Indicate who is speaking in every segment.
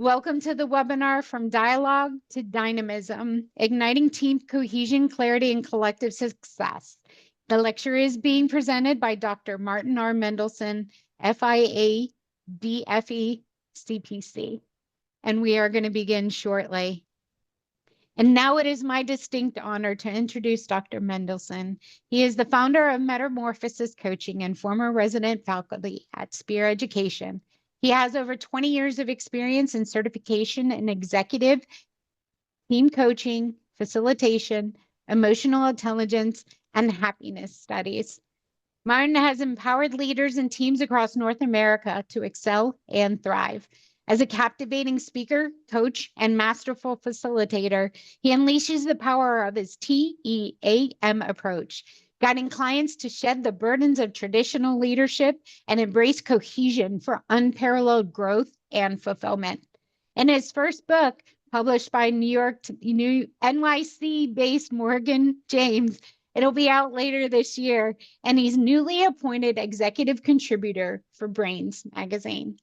Speaker 1: Welcome to the webinar From Dialogue to Dynamism, Igniting Team Cohesion, Clarity, and Collective Success. The lecture is being presented by Dr. Martin R. Mendelson, FIA, DFE, CPC. And we are going to begin shortly. And now it is my distinct honor to introduce Dr. Mendelson. He is the founder of Metamorphosis Coaching and former resident faculty at Spear Education. He has over 20 years of experience in certification in executive, team coaching, facilitation, emotional intelligence, and happiness studies. Martin has empowered leaders and teams across North America to excel and thrive. As a captivating speaker, coach, and masterful facilitator, he unleashes the power of his TEAM approach, guiding clients to shed the burdens of traditional leadership and embrace cohesion for unparalleled growth and fulfillment. In his first book, published by NYC-based Morgan James, it'll be out later this year, and he's newly appointed executive contributor for Brains magazine.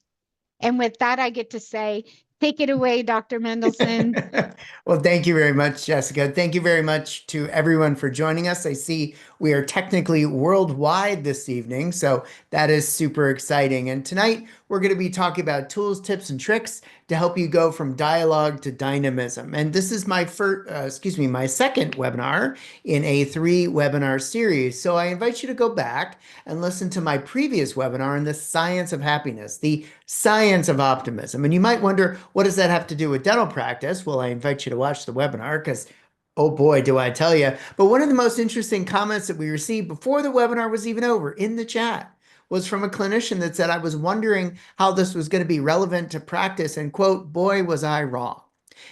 Speaker 1: And with that, I get to say, take it away, Dr. Mendelson.
Speaker 2: Well, thank you very much, Jessica. Thank you very much to everyone for joining us. I see we are technically worldwide this evening, so that is super exciting. And tonight, we're going to be talking about tools, tips, and tricks to help you go from dialogue to dynamism. And this is my my second webinar in a 3-webinar series. So I invite you to go back and listen to my previous webinar on the science of happiness, the science of optimism. And you might wonder, what does that have to do with dental practice? Well, I invite you to watch the webinar because, oh boy, do I tell you. But one of the most interesting comments that we received before the webinar was even over in the chat was from a clinician that said, I was wondering how this was going to be relevant to practice, and quote, boy, was I wrong.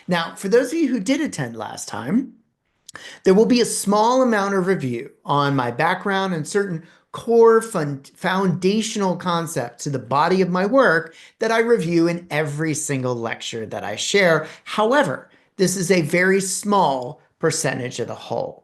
Speaker 2: Now, for those of you who did attend last time, there will be a small amount of review on my background and certain core foundational concepts to the body of my work that I review in every single lecture that I share. However, this is a very small percentage of the whole.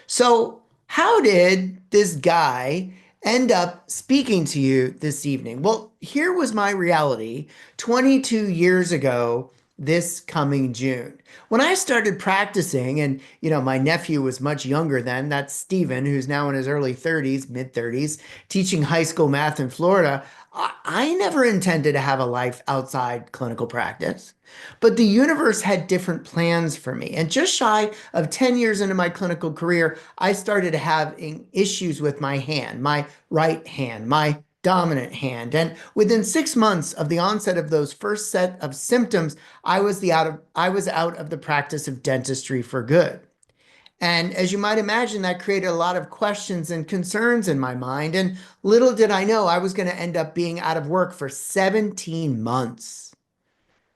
Speaker 2: So how did this guy end up speaking to you this evening? Well, here was my reality 22 years ago this coming June. When I started practicing, and my nephew was much younger then, that's Steven, who's now in his early 30s, mid 30s, teaching high school math in Florida, I never intended to have a life outside clinical practice. But the universe had different plans for me. And just shy of 10 years into my clinical career, I started having issues with my hand, my right hand, my dominant hand. And within 6 months of the onset of those first set of symptoms, I was out of the practice of dentistry for good. And as you might imagine, that created a lot of questions and concerns in my mind. And little did I know I was going to end up being out of work for 17 months.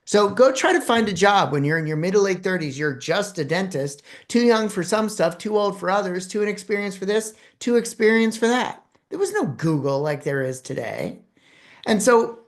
Speaker 2: So go try to find a job when you're in your mid to late 30s. You're just a dentist, too young for some stuff, too old for others, too inexperienced for this, too experienced for that. There was no Google like there is today. And so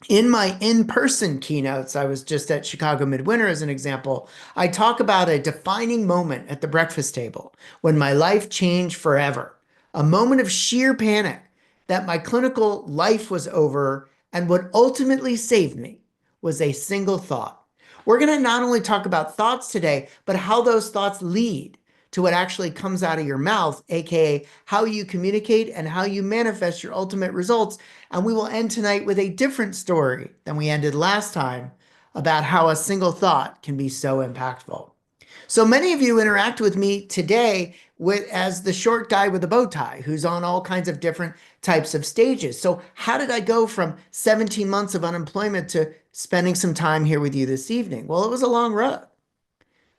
Speaker 2: in my in-person keynotes, I was just at Chicago Midwinter as an example, I talk about a defining moment at the breakfast table when my life changed forever, a moment of sheer panic that my clinical life was over, and what ultimately saved me was a single thought. We're going to not only talk about thoughts today, but how those thoughts lead to what actually comes out of your mouth, aka how you communicate and how you manifest your ultimate results. And we will end tonight with a different story than we ended last time about how a single thought can be so impactful. So many of you interact with me today as the short guy with a bow tie who's on all kinds of different types of stages. So how did I go from 17 months of unemployment to spending some time here with you this evening? Well, it was a long road.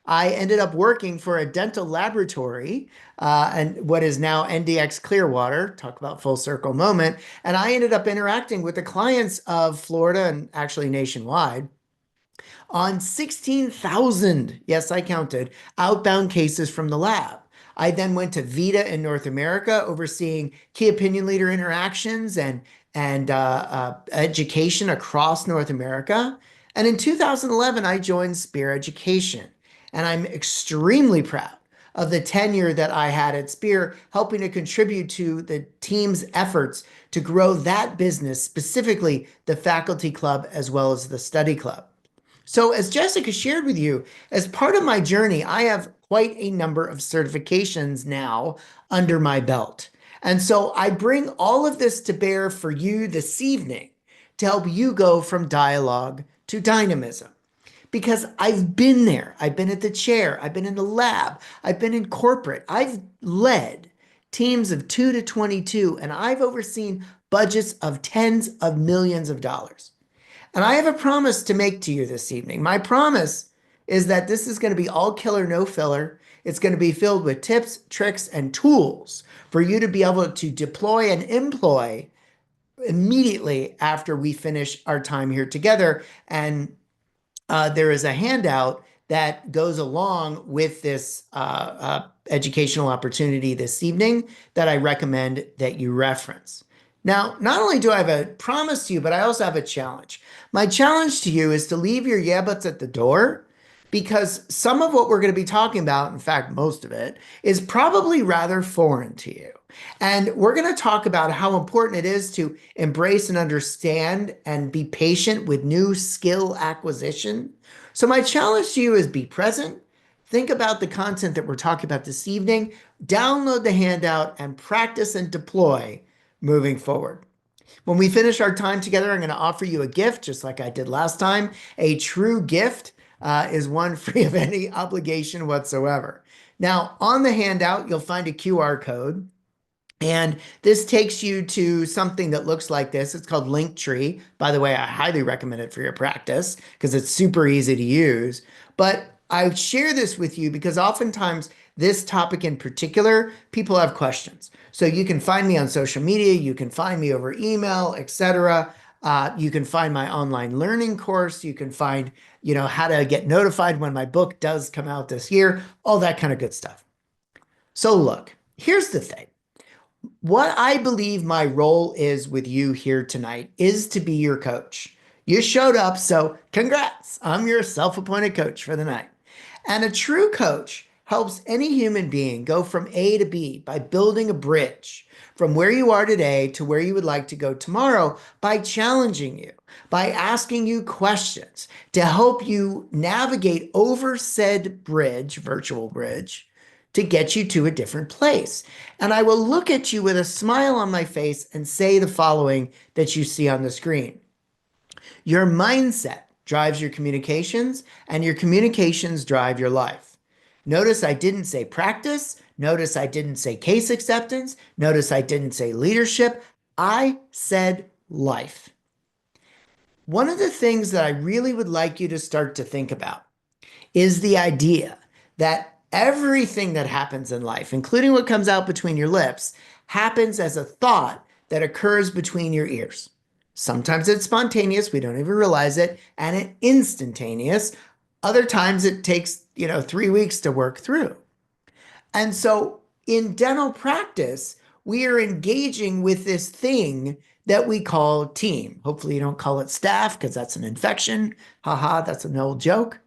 Speaker 2: I ended up working for a dental laboratory and what is now NDX Clearwater, talk about full circle moment. And I ended up interacting with the clients of Florida and actually nationwide on 16,000, yes, I counted, outbound cases from the lab. I then went to Vita in North America, overseeing key opinion leader interactions and education across North America. And in 2011, I joined Spear Education. And I'm extremely proud of the tenure that I had at Spear, helping to contribute to the team's efforts to grow that business, specifically the faculty club as well as the study club. So as Jessica shared with you, as part of my journey, I have quite a number of certifications now under my belt. And so I bring all of this to bear for you this evening to help you go from dialogue to dynamism. Because I've been there. I've been at the chair. I've been in the lab. I've been in corporate. I've led teams of 2 to 22, and I've overseen budgets of tens of millions of dollars. And I have a promise to make to you this evening. My promise is that this is going to be all killer, no filler. It's going to be filled with tips, tricks, and tools for you to be able to deploy and employ immediately after we finish our time here together. And there is a handout that goes along with this educational opportunity this evening that I recommend that you reference. Now, not only do I have a promise to you, but I also have a challenge. My challenge to you is to leave your yeah buts at the door, because some of what we're going to be talking about, in fact, most of it, is probably rather foreign to you. And we're going to talk about how important it is to embrace and understand and be patient with new skill acquisition. So my challenge to you is be present. Think about the content that we're talking about this evening, download the handout, and practice and deploy moving forward. When we finish our time together, I'm going to offer you a gift, just like I did last time. A true gift is one free of any obligation whatsoever. Now, on the handout, you'll find a QR code. And this takes you to something that looks like this. It's called Linktree. By the way, I highly recommend it for your practice because it's super easy to use. But I share this with you because oftentimes this topic in particular, people have questions. So you can find me on social media, you can find me over email, etc. You can find my online learning course. You can find, how to get notified when my book does come out this year, all that kind of good stuff. So look, here's the thing. What I believe my role is with you here tonight is to be your coach. You showed up, so congrats. I'm your self-appointed coach for the night. And a true coach helps any human being go from A to B by building a bridge from where you are today to where you would like to go tomorrow by challenging you, by asking you questions to help you navigate over said bridge, virtual bridge, to get you to a different place. And I will look at you with a smile on my face and say the following that you see on the screen. Your mindset drives your communications, and your communications drive your life. Notice I didn't say practice. Notice I didn't say case acceptance. Notice I didn't say leadership. I said life. One of the things that I really would like you to start to think about is the idea that everything that happens in life, including what comes out between your lips, happens as a thought that occurs between your ears. Sometimes it's spontaneous, we don't even realize it, and it's instantaneous. Other times it takes, 3 weeks to work through. And so in dental practice, we are engaging with this thing that we call team. Hopefully you don't call it staff because that's an infection. Haha, that's an old joke.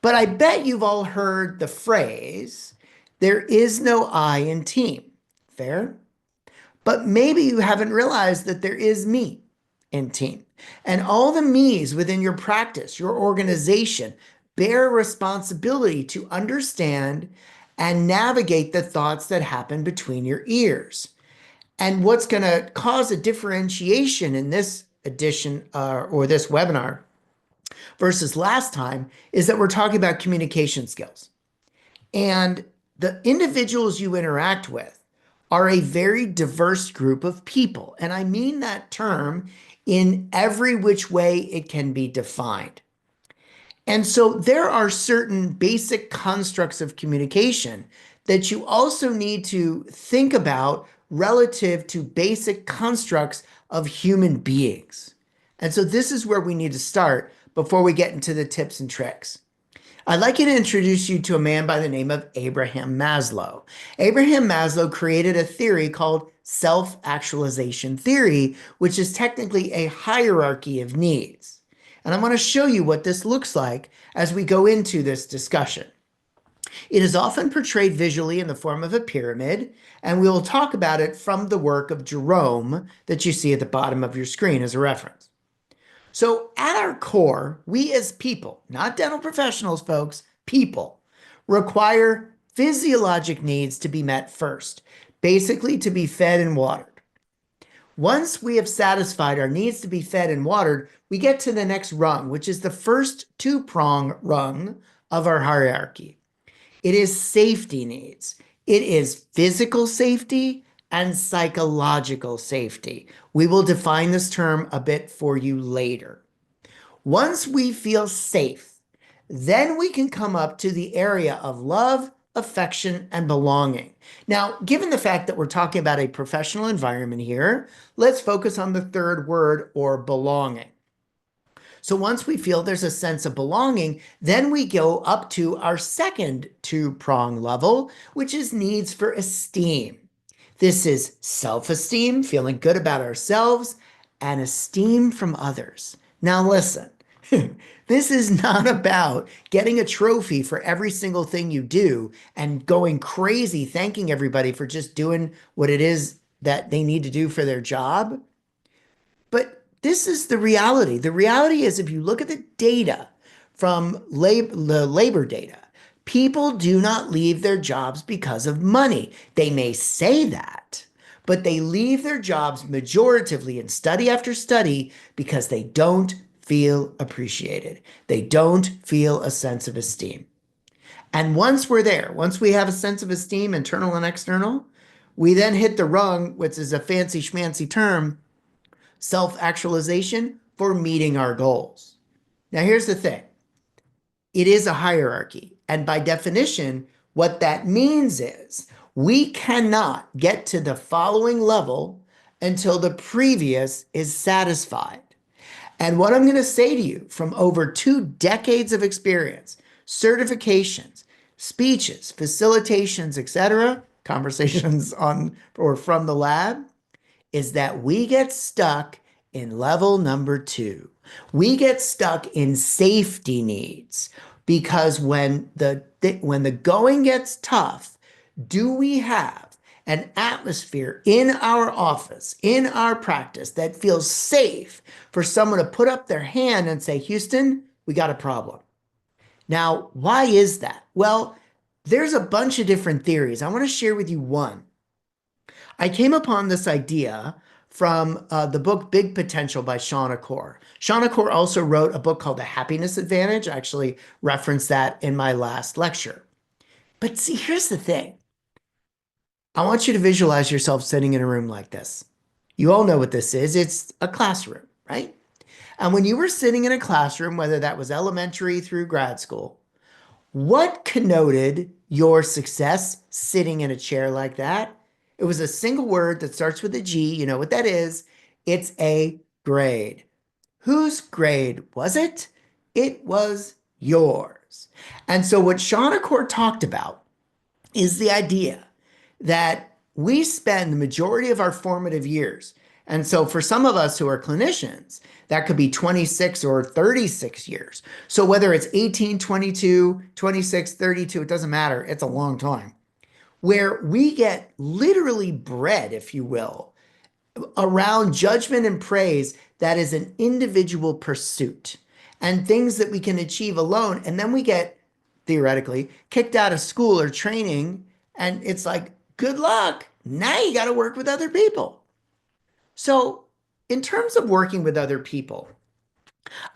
Speaker 2: But I bet you've all heard the phrase, there is no I in team. Fair? But maybe you haven't realized that there is me in team. And all the me's within your practice, your organization, bear responsibility to understand and navigate the thoughts that happen between your ears. And what's going to cause a differentiation in this edition or this webinar versus last time is that we're talking about communication skills. And the individuals you interact with are a very diverse group of people. And I mean that term in every which way it can be defined. And so there are certain basic constructs of communication that you also need to think about relative to basic constructs of human beings. And so this is where we need to start before we get into the tips and tricks. I'd like to introduce you to a man by the name of Abraham Maslow. Abraham Maslow created a theory called self-actualization theory, which is technically a hierarchy of needs. And I want to show you what this looks like as we go into this discussion. It is often portrayed visually in the form of a pyramid, and we will talk about it from the work of Jerome that you see at the bottom of your screen as a reference. So at our core, we as people, not dental professionals, folks, people, require physiologic needs to be met first, basically to be fed and watered. Once we have satisfied our needs to be fed and watered, we get to the next rung, which is the first two-prong rung of our hierarchy. It is safety needs. It is physical safety and psychological safety. We will define this term a bit for you later. Once we feel safe, then we can come up to the area of love, affection, and belonging. Now, given the fact that we're talking about a professional environment here, let's focus on the third word, or belonging. So once we feel there's a sense of belonging, then we go up to our second two-prong level, which is needs for esteem. This is self-esteem, feeling good about ourselves, and esteem from others. Now listen, this is not about getting a trophy for every single thing you do and going crazy thanking everybody for just doing what it is that they need to do for their job. But this is the reality. The reality is, if you look at the data from the labor data, people do not leave their jobs because of money. They may say that, but they leave their jobs majoritively in study after study because they don't feel appreciated. They don't feel a sense of esteem. And once we're there, once we have a sense of esteem, internal and external, we then hit the rung, which is a fancy schmancy term, self-actualization for meeting our goals. Now, here's the thing. It is a hierarchy. And by definition, what that means is we cannot get to the following level until the previous is satisfied. And what I'm going to say to you from over 2 decades of experience, certifications, speeches, facilitations, etc., conversations on or from the lab, is that we get stuck in level number 2. We get stuck in safety needs because when the going gets tough, do we have an atmosphere in our office, in our practice that feels safe for someone to put up their hand and say, Houston, we got a problem. Now, why is that? Well, there's a bunch of different theories. I want to share with you one. I came upon this idea from the book Big Potential by Sean Acor. Sean Acor also wrote a book called The Happiness Advantage. I actually referenced that in my last lecture. But see, here's the thing. I want you to visualize yourself sitting in a room like this. You all know what this is. It's a classroom, right? And when you were sitting in a classroom, whether that was elementary through grad school, what connoted your success sitting in a chair like that? It was a single word that starts with a G. You know what that is. It's a grade. Whose grade was it? It was yours. And so what Sean Accord talked about is the idea that we spend the majority of our formative years. And so for some of us who are clinicians, that could be 26 or 36 years. So whether it's 18, 22, 26, 32, it doesn't matter. It's a long time where we get literally bred, if you will, around judgment and praise that is an individual pursuit and things that we can achieve alone. And then we get theoretically kicked out of school or training. And it's like, good luck. Now you got to work with other people. So in terms of working with other people,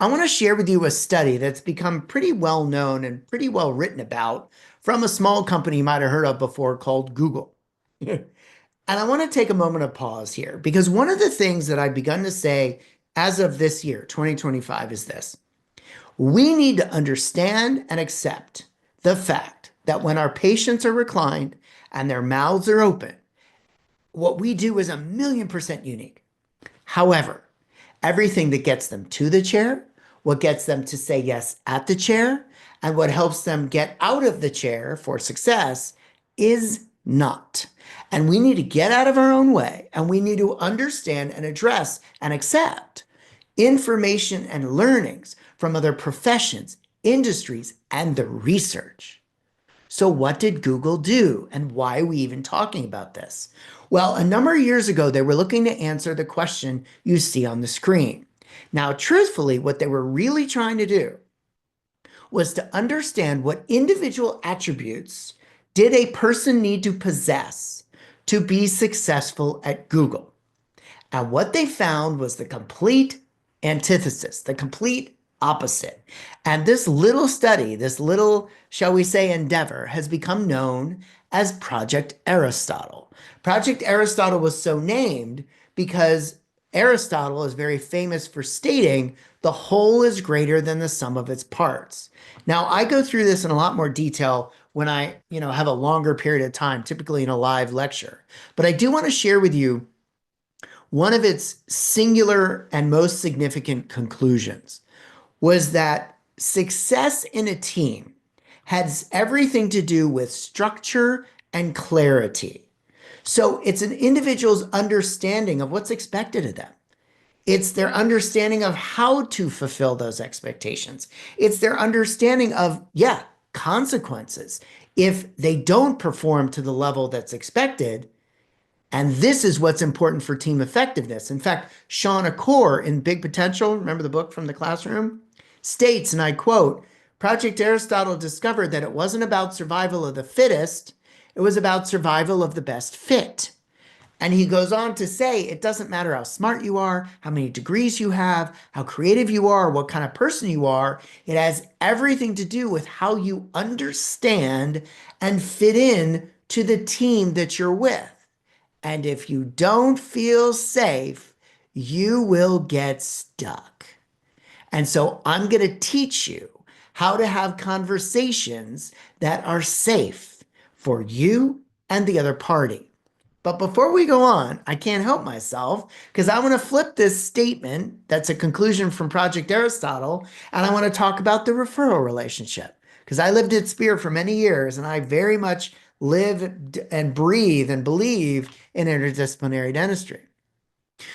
Speaker 2: I want to share with you a study that's become pretty well known and pretty well written about from a small company you might have heard of before called Google. And I want to take a moment of pause here because one of the things that I've begun to say as of this year, 2025, is this. We need to understand and accept the fact that when our patients are reclined and their mouths are open, what we do is 1,000,000% unique. However, everything that gets them to the chair, what gets them to say yes at the chair, and what helps them get out of the chair for success is not. And we need to get out of our own way, and we need to understand and address and accept information and learnings from other professions, industries, and the research. So what did Google do, and why are we even talking about this? Well, a number of years ago, they were looking to answer the question you see on the screen. Now, truthfully, what they were really trying to do was to understand what individual attributes did a person need to possess to be successful at Google. And what they found was the complete antithesis, the complete opposite. And this little study, this little, shall we say, endeavor has become known as Project Aristotle. Project Aristotle was so named because Aristotle is very famous for stating the whole is greater than the sum of its parts. Now, I go through this in a lot more detail when I, have a longer period of time, typically in a live lecture. But I do want to share with you one of its singular and most significant conclusions was that success in a team has everything to do with structure and clarity. So it's an individual's understanding of what's expected of them. It's their understanding of how to fulfill those expectations. It's their understanding of, consequences. If they don't perform to the level that's expected, and this is what's important for team effectiveness. In fact, Sean Accor in Big Potential, remember the book from the classroom, states, and I quote, Project Aristotle discovered that it wasn't about survival of the fittest, it was about survival of the best fit. And he goes on to say, it doesn't matter how smart you are, how many degrees you have, how creative you are, what kind of person you are. It has everything to do with how you understand and fit in to the team that you're with. And if you don't feel safe, you will get stuck. And so I'm going to teach you how to have conversations that are safe for you and the other party. But before we go on, I can't help myself because I want to flip this statement that's a conclusion from Project Aristotle, and I want to talk about the referral relationship because I lived at Spear for many years and I very much live and breathe and believe in interdisciplinary dentistry.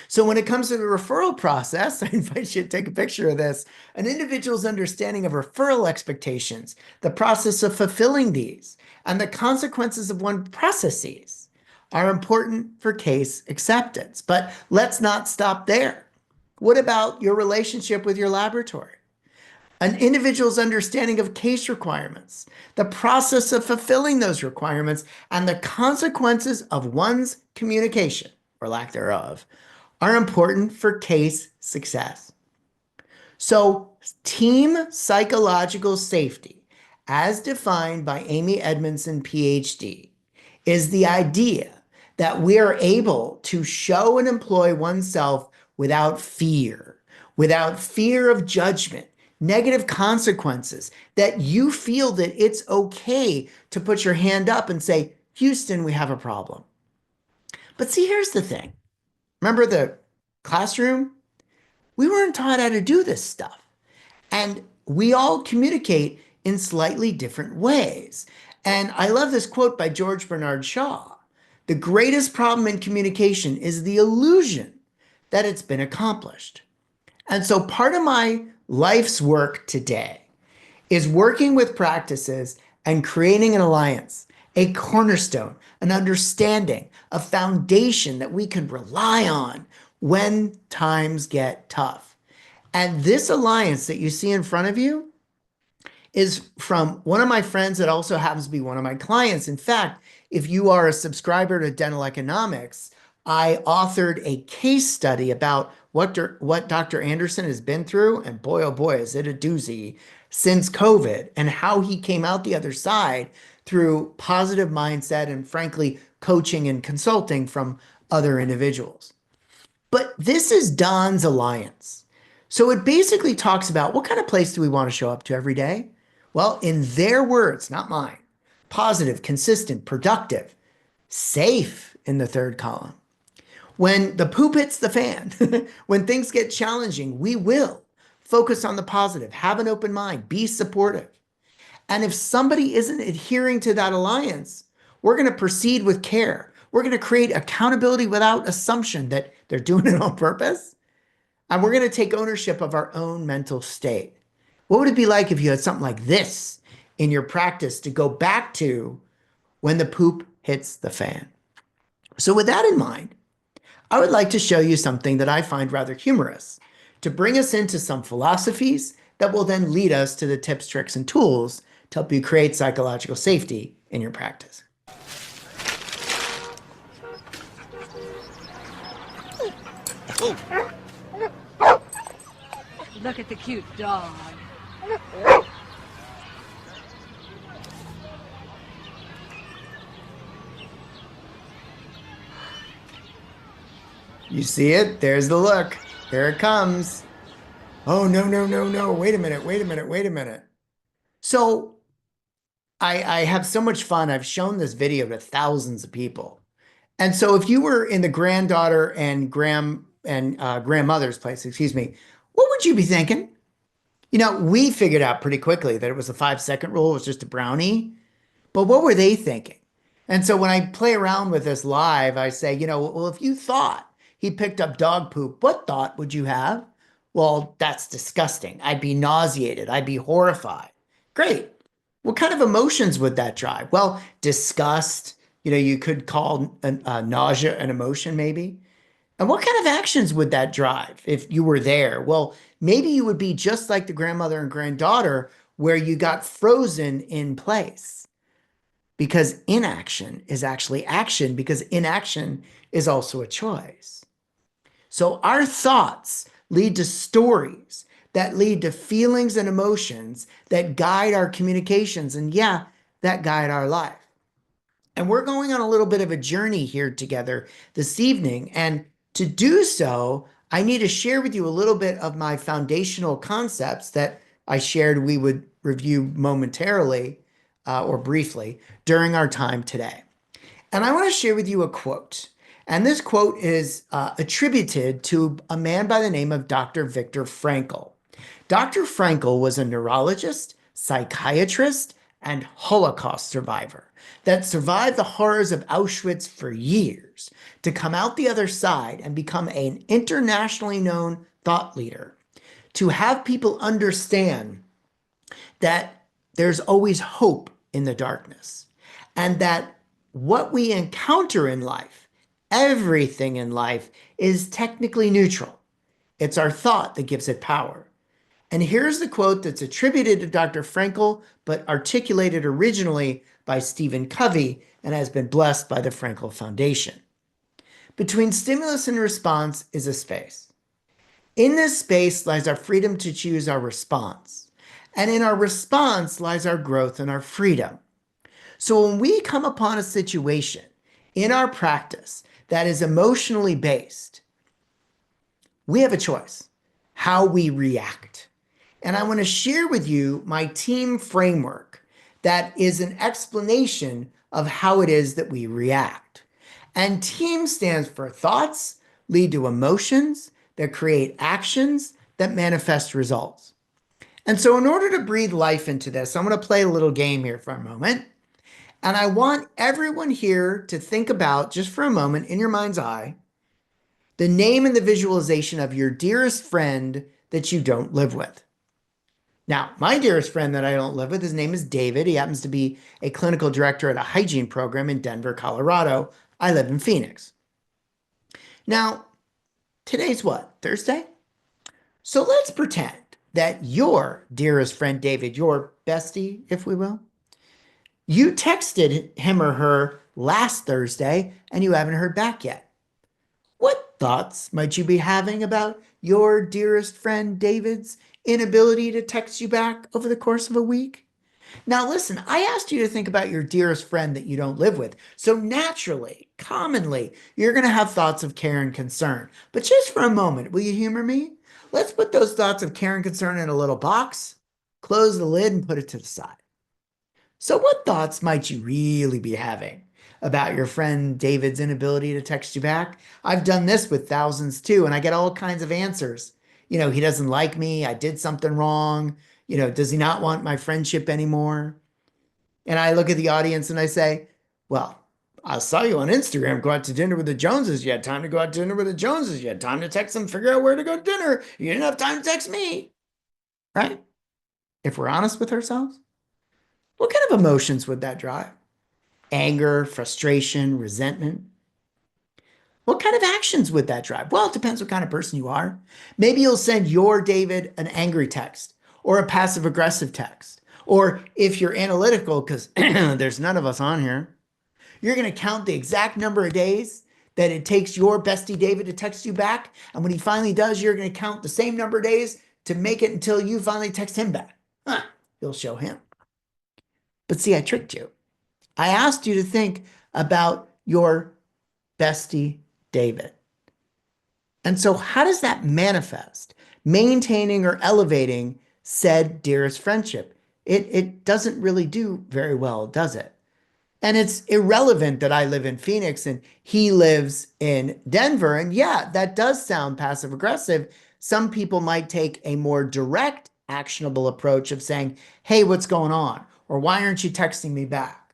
Speaker 2: So when it comes to the referral process, I invite you to take a picture of this. An individual's understanding of referral expectations, the process of fulfilling these, and the consequences of one processes are important for case acceptance. But let's not stop there. What about your relationship with your laboratory? An individual's understanding of case requirements, the process of fulfilling those requirements, and the consequences of one's communication, or lack thereof, are important for case success. So, team psychological safety, as defined by Amy Edmondson, PhD, is the idea that we are able to show and employ oneself without fear of judgment, negative consequences, that you feel that it's okay to put your hand up and say, Houston, we have a problem. But see, here's the thing. Remember the classroom? We weren't taught how to do this stuff. And we all communicate in slightly different ways. And I love this quote by George Bernard Shaw. The greatest problem in communication is the illusion that it's been accomplished. And so part of my life's work today is working with practices and creating an alliance, a cornerstone, an understanding, a foundation that we can rely on when times get tough. And this alliance that you see in front of you is from one of my friends that also happens to be one of my clients. In fact, if you are a subscriber to Dental Economics, I authored a case study about what Dr. Anderson has been through, and boy, oh boy, is it a doozy, since COVID, and how he came out the other side through positive mindset and frankly, coaching and consulting from other individuals. But this is Don's Alliance. So it basically talks about what kind of place do we want to show up to every day? Well, in their words, not mine, positive, consistent, productive, safe in the third column. When the poop hits the fan, when things get challenging, we will focus on the positive, have an open mind, be supportive. And if somebody isn't adhering to that alliance, we're going to proceed with care. We're going to create accountability without assumption that they're doing it on purpose. And we're going to take ownership of our own mental state. What would it be like if you had something like this in your practice to go back to when the poop hits the fan? So with that in mind, I would like to show you something that I find rather humorous to bring us into some philosophies that will then lead us to the tips, tricks, and tools to help you create psychological safety in your practice.
Speaker 3: Look at the cute dog.
Speaker 2: You see it? There's the look. Here it comes. Oh, no, no, no, no. Wait a minute. Wait a minute. Wait a minute. So I have so much fun. I've shown this video to thousands of people. And so if you were in the granddaughter and grandmother's place, excuse me, what would you be thinking? You know, we figured out pretty quickly that it was a 5-second rule. It was just a brownie. But what were they thinking? And so when I play around with this live, I say, you know, well, if you thought he picked up dog poop, what thought would you have? Well, that's disgusting. I'd be nauseated. I'd be horrified. Great. What kind of emotions would that drive? Well, disgust, you know, you could call nausea an emotion maybe. And what kind of actions would that drive if you were there? Well, maybe you would be just like the grandmother and granddaughter where you got frozen in place because inaction is actually action because inaction is also a choice. So our thoughts lead to stories that lead to feelings and emotions that guide our communications and yeah, that guide our life. And we're going on a little bit of a journey here together this evening. And to do so, I need to share with you a little bit of my foundational concepts that I shared we would review momentarily or briefly during our time today. And I want to share with you a quote. And this quote is attributed to a man by the name of Dr. Viktor Frankl. Dr. Frankl was a neurologist, psychiatrist, and Holocaust survivor that survived the horrors of Auschwitz for years to come out the other side and become an internationally known thought leader, to have people understand that there's always hope in the darkness and that what we encounter in life, everything in life, is technically neutral. It's our thought that gives it power. And here's the quote that's attributed to Dr. Frankl, but articulated originally by Stephen Covey and has been blessed by the Frankl Foundation. Between stimulus and response is a space. In this space lies our freedom to choose our response. And in our response lies our growth and our freedom. So when we come upon a situation in our practice that is emotionally based, we have a choice, how we react. And I want to share with you my team framework that is an explanation of how it is that we react. And team stands for thoughts lead to emotions that create actions that manifest results. And so in order to breathe life into this, I'm going to play a little game here for a moment. And I want everyone here to think about, just for a moment in your mind's eye, the name and the visualization of your dearest friend that you don't live with. Now, my dearest friend that I don't live with, his name is David. He happens to be a clinical director at a hygiene program in Denver, Colorado. I live in Phoenix. Now, today's what? Thursday? So let's pretend that your dearest friend, David, your bestie, if we will, you texted him or her last Thursday and you haven't heard back yet. What thoughts might you be having about your dearest friend David's inability to text you back over the course of a week? Now, listen, I asked you to think about your dearest friend that you don't live with. So naturally, commonly, you're going to have thoughts of care and concern. But just for a moment, will you humor me? Let's put those thoughts of care and concern in a little box, close the lid, and put it to the side. So what thoughts might you really be having about your friend David's inability to text you back? I've done this with thousands too, and I get all kinds of answers. You know, he doesn't like me. I did something wrong. You know, does he not want my friendship anymore? And I look at the audience and I say, well, I saw you on Instagram go out to dinner with the Joneses. You had time to go out to dinner with the Joneses. You had time to text them, figure out where to go to dinner. You didn't have time to text me, right? If we're honest with ourselves, what kind of emotions would that drive? Anger, frustration, resentment. What kind of actions would that drive? Well, it depends what kind of person you are. Maybe you'll send your David an angry text or a passive aggressive text. Or if you're analytical, because there's none of us on here, you're going to count the exact number of days that it takes your bestie David to text you back. And when he finally does, you're going to count the same number of days to make it until you finally text him back. You'll show him. But see, I tricked you. I asked you to think about your bestie David. And so how does that manifest? Maintaining or elevating said dearest friendship. It doesn't really do very well, does it? And it's irrelevant that I live in Phoenix and he lives in Denver. And yeah, that does sound passive aggressive. Some people might take a more direct, actionable approach of saying, hey, what's going on? Or why aren't you texting me back?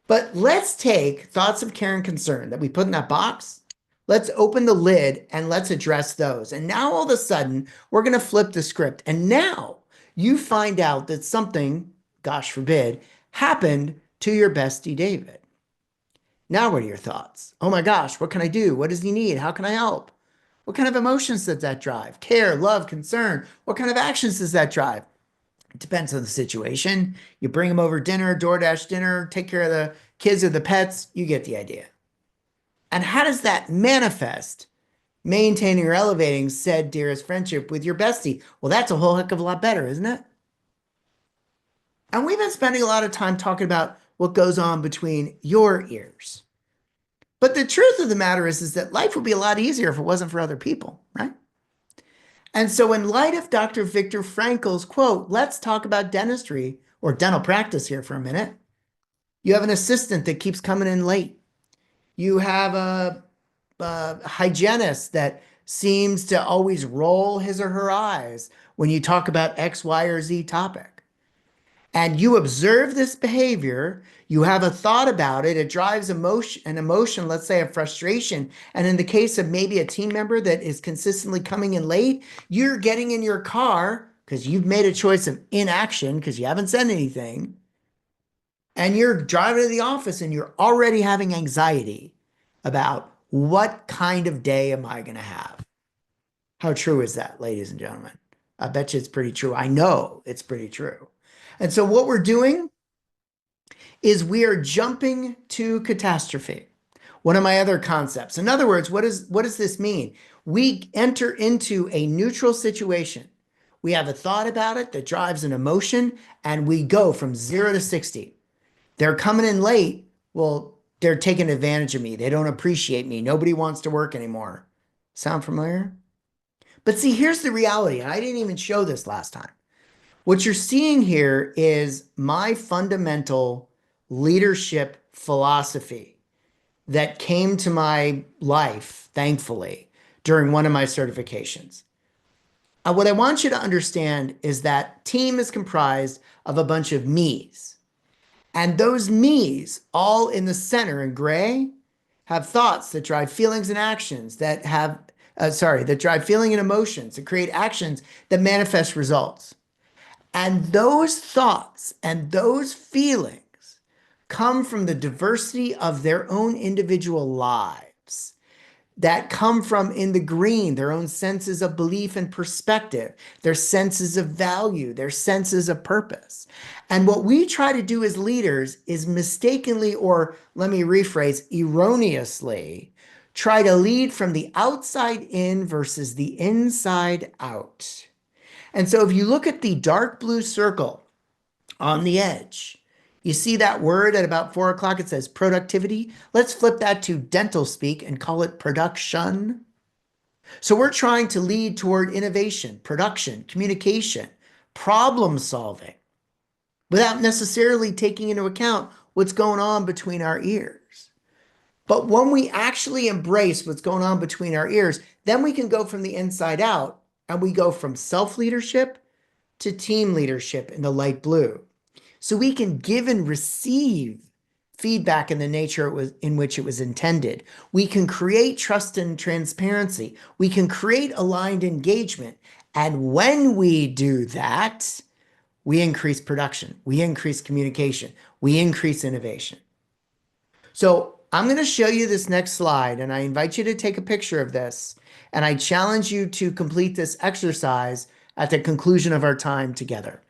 Speaker 2: But let's take thoughts of care and concern that we put in that box. Let's open the lid and let's address those. And now all of a sudden, we're going to flip the script. And now you find out that something, gosh forbid, happened to your bestie David. Now what are your thoughts? Oh my gosh, what can I do? What does he need? How can I help? What kind of emotions does that drive? Care, love, concern. What kind of actions does that drive? It depends on the situation. You bring them over dinner, DoorDash dinner, take care of the kids or the pets. You get the idea. And how does that manifest? Maintaining or elevating said dearest friendship with your bestie. Well, that's a whole heck of a lot better, isn't it? And we've been spending a lot of time talking about what goes on between your ears. But the truth of the matter is that life would be a lot easier if it wasn't for other people, right? And so in light of Dr. Viktor Frankl's quote, let's talk about dentistry or dental practice here for a minute. You have an assistant that keeps coming in late. You have a hygienist that seems to always roll his or her eyes when you talk about X, Y, or Z topic. And you observe this behavior, you have a thought about it, it drives an emotion, let's say a frustration. And in the case of maybe a team member that is consistently coming in late, you're getting in your car because you've made a choice of inaction because you haven't said anything. And you're driving to the office and you're already having anxiety about what kind of day am I going to have? How true is that, ladies and gentlemen? I bet you it's pretty true. I know it's pretty true. And so what we're doing is we are jumping to catastrophe. One of my other concepts. In other words, what does this mean? We enter into a neutral situation. We have a thought about it that drives an emotion, and we go from 0 to 60. They're coming in late. Well, they're taking advantage of me. They don't appreciate me. Nobody wants to work anymore. Sound familiar? But see, here's the reality. And I didn't even show this last time. What you're seeing here is my fundamental leadership philosophy that came to my life, thankfully, during one of my certifications. What I want you to understand is that team is comprised of a bunch of me's. And those me's, all in the center in gray, have thoughts that drive feelings and actions that drive feeling and emotions, that create actions that manifest results. And those thoughts and those feelings come from the diversity of their own individual lives that come from, in the green, their own senses of belief and perspective, their senses of value, their senses of purpose. And what we try to do as leaders is mistakenly, or let me rephrase, erroneously, try to lead from the outside in versus the inside out. And so if you look at the dark blue circle on the edge, you see that word at about 4 o'clock, it says productivity. Let's flip that to dental speak and call it production. So we're trying to lead toward innovation, production, communication, problem solving, without necessarily taking into account what's going on between our ears. But when we actually embrace what's going on between our ears, then we can go from the inside out. And we go from self-leadership to team leadership in the light blue. So we can give and receive feedback in the nature in which it was intended. We can create trust and transparency. We can create aligned engagement. And when we do that, we increase production, we increase communication, we increase innovation. So I'm going to show you this next slide, and I invite you to take a picture of this, and I challenge you to complete this exercise at the conclusion of our time together.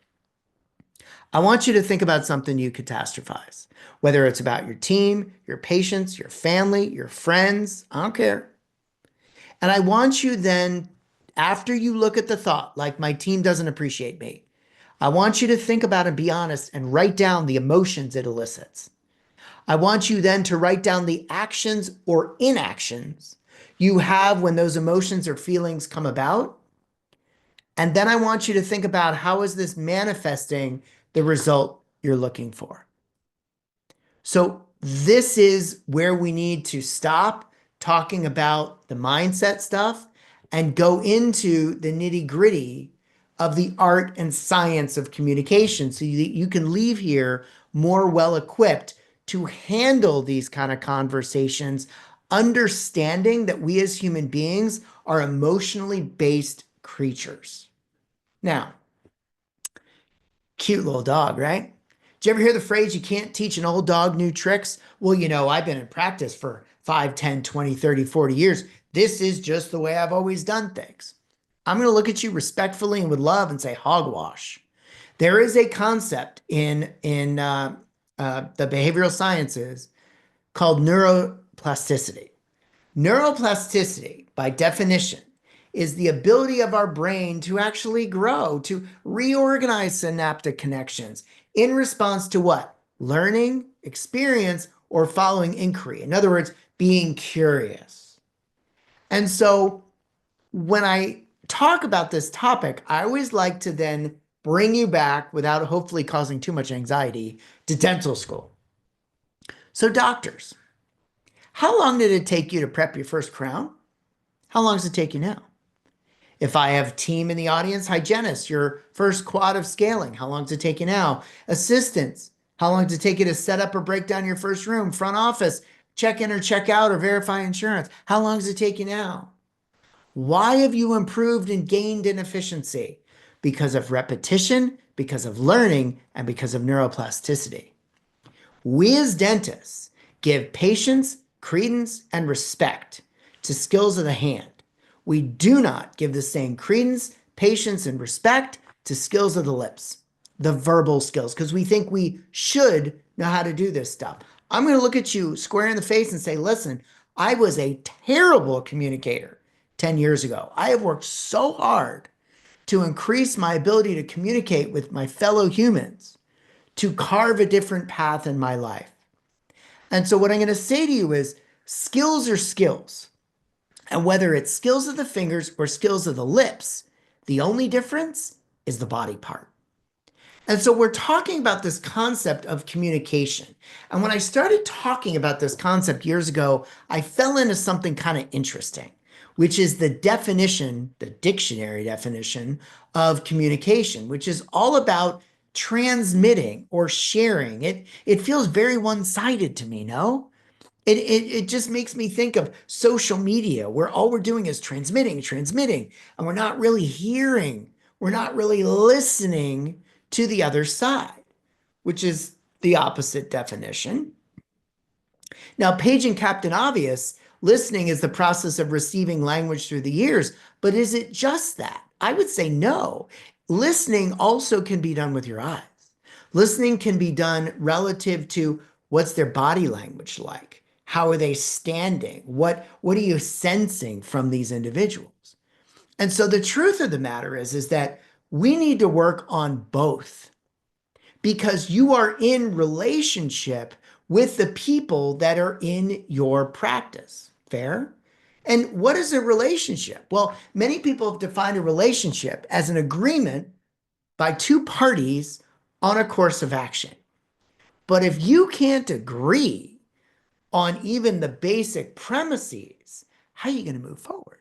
Speaker 2: I want you to think about something you catastrophize, whether it's about your team, your patients, your family, your friends, I don't care. And I want you then, after you look at the thought, like my team doesn't appreciate me, I want you to think about and be honest and write down the emotions it elicits. I want you then to write down the actions or inactions you have when those emotions or feelings come about. And then I want you to think about how is this manifesting the result you're looking for. So this is where we need to stop talking about the mindset stuff and go into the nitty-gritty of the art and science of communication so that you can leave here more well-equipped to handle these kind of conversations, understanding that we as human beings are emotionally based creatures. Now, cute little dog, right? Did you ever hear the phrase, you can't teach an old dog new tricks? Well, you know, I've been in practice for 5, 10, 20, 30, 40 years. This is just the way I've always done things. I'm going to look at you respectfully and with love and say hogwash. There is a concept in the behavioral sciences called neuroplasticity. Neuroplasticity, by definition, is the ability of our brain to actually grow, to reorganize synaptic connections in response to what? Learning, experience, or following inquiry. In other words, being curious. And so when I talk about this topic, I always like to then bring you back, without hopefully causing too much anxiety, to dental school. So doctors, how long did it take you to prep your first crown? How long does it take you now? If I have team in the audience, hygienists, your first quad of scaling, how long does it take you now? Assistants, how long does it take you to set up or break down your first room? Front office, check in or check out or verify insurance, how long does it take you now? Why have you improved and gained in efficiency? Because of repetition, because of learning, and because of neuroplasticity. We as dentists give patience, credence, and respect to skills of the hand. We do not give the same credence, patience, and respect to skills of the lips, the verbal skills, because we think we should know how to do this stuff. I'm going to look at you square in the face and say, listen, I was a terrible communicator 10 years ago. I have worked so hard to increase my ability to communicate with my fellow humans, to carve a different path in my life. And so what I'm going to say to you is skills are skills. And whether it's skills of the fingers or skills of the lips, the only difference is the body part. And so we're talking about this concept of communication. And when I started talking about this concept years ago, I fell into something kind of interesting, which is the definition, the dictionary definition of communication, which is all about transmitting or sharing. It feels very one-sided to me, no? It just makes me think of social media where all we're doing is transmitting, and we're not really hearing, we're not really listening to the other side, which is the opposite definition. Now, paging Captain Obvious, listening is the process of receiving language through the ears, but is it just that? I would say no. Listening also can be done with your eyes. Listening can be done relative to what's their body language like. How are they standing? What are you sensing from these individuals? And so the truth of the matter is that we need to work on both because you are in relationship with the people that are in your practice. Fair? And what is a relationship? Well, many people have defined a relationship as an agreement by two parties on a course of action. But if you can't agree on even the basic premises, how are you going to move forward?